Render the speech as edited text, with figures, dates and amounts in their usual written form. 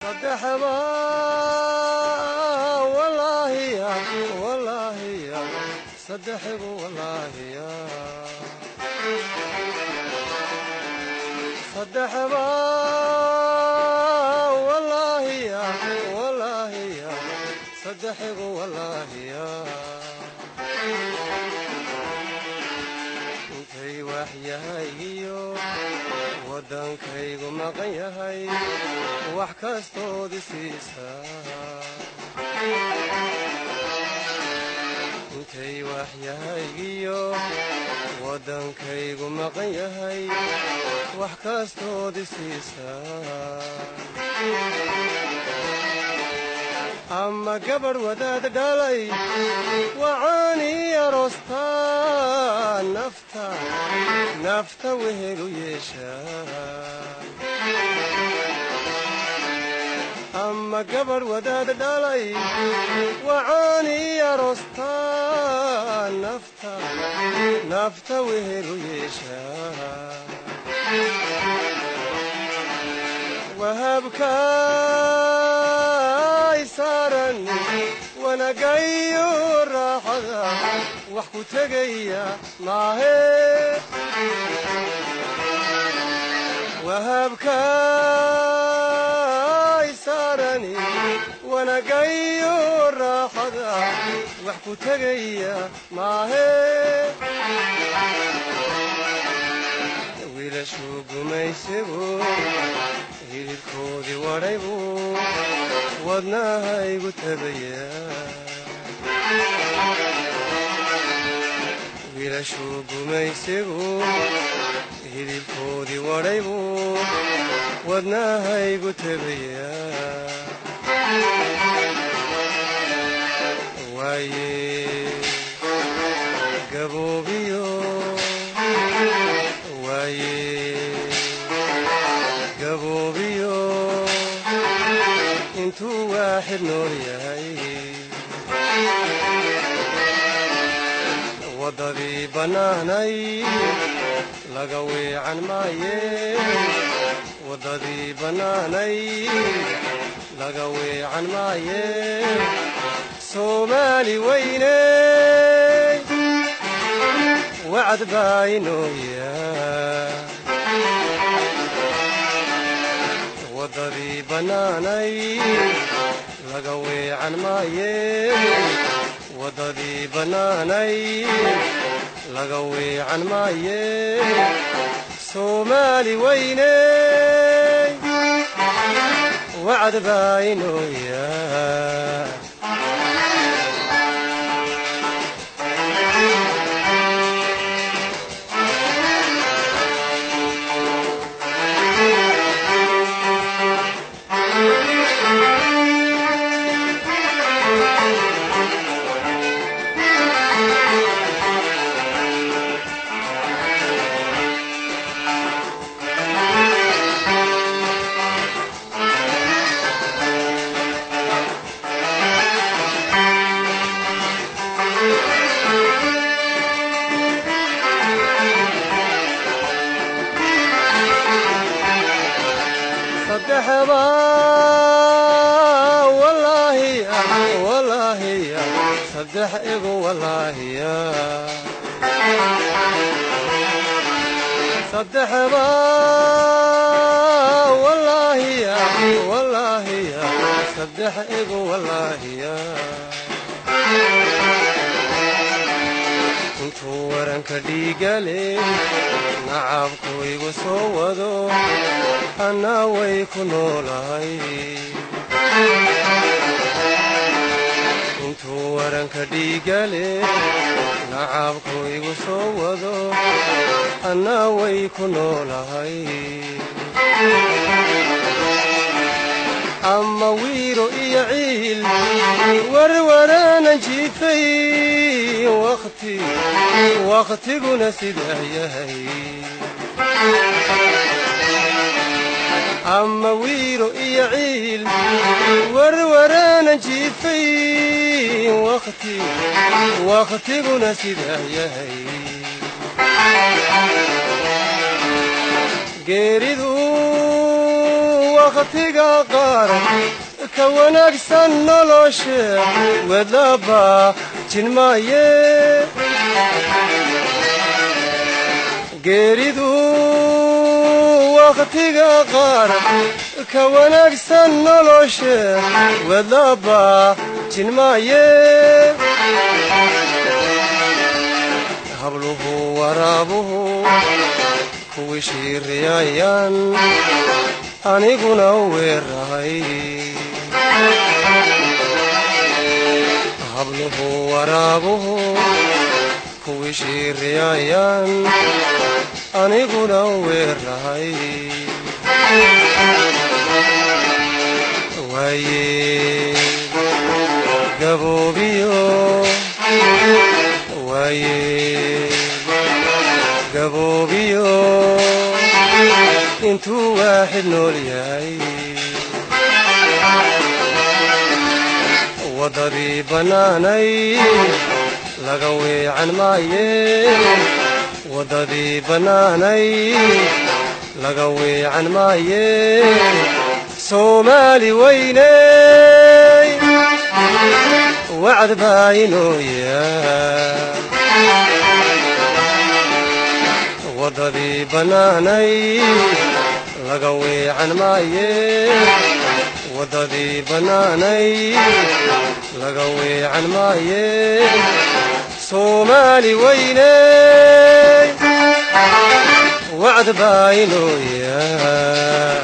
صدحبا والله يا والله يا صدحب والله يا صدحبا والله يا والله يا صدحب والله يا انتي وحيايو ودانكaygu maqan yahay wax kastood siisa intay waxyahaygiyo wadankaygu maqan yahay wax kastood siisa ama gabar wadaad dhalay waani arosta nafta wehelu yeesha ama gabar wadaad dhalay waani arosta nafta wehelu yeesha wahabka isaran wanagayo raaxada wax ku tagaya maahe wahabka isarani wanagayo raaxada wax ku tagaya maahe wiilashu gumaysigu hilibkoodii wadhaybu wadnahaygu tagaya wiilashu gumaysigu hilibkoodii wadhaybu wadnahaygu tagaya waaye gaboobiyo waaye gaboobiyo intuu waaxid nool yahay waddadii bannaanay laga weecan maaye waddadii bannaanay laga weecan maaye soomaali weyne wacd baa inooya waddadii bannaanay laga weecan maaye waddadii bannaanay laga weecan maaye soomaali weyne wacd baa inooya صدحبا والله يا والله يا صدحب والله يا صدحبا والله يا والله يا صدحب والله يا intuu waranka dhiigale nacabku igu soo wado anaa way ku noolahay intuu waranka dhiigale nacabku igu soo wado anaa way ku noolahay ama wiiro iyo ciil warwaraanan jiifay waqtiguna sidaa yahay ama wiiro iyo ciil warwaraanan jiifay waqtiguna sidaa yahay geeridu wakhtiga qaar ka wanaagsan nolosha wadlaba jinmaaye geeridu wakhtiga qaar ka wanaagsan nolosha wadlaba jinmaaye habluhu waraabuhu kuwii shiiriyayaan aniguna weerahay habluhu waraabuhu kuwii shiiriyayaan aniguna weerahay waaye gaboobiyo waaye gaboobiyo intuu waaxid nool yahay waddadii bannaanay laga weecan maaye waddadii bannaanay laga weecan maaye soomaali weyney wacd baa inoo yaal waddadii bannaanay laga weecan maaye waddadii bannaanay laga weecan maaye soomaali weyney wacd baa inoo yaal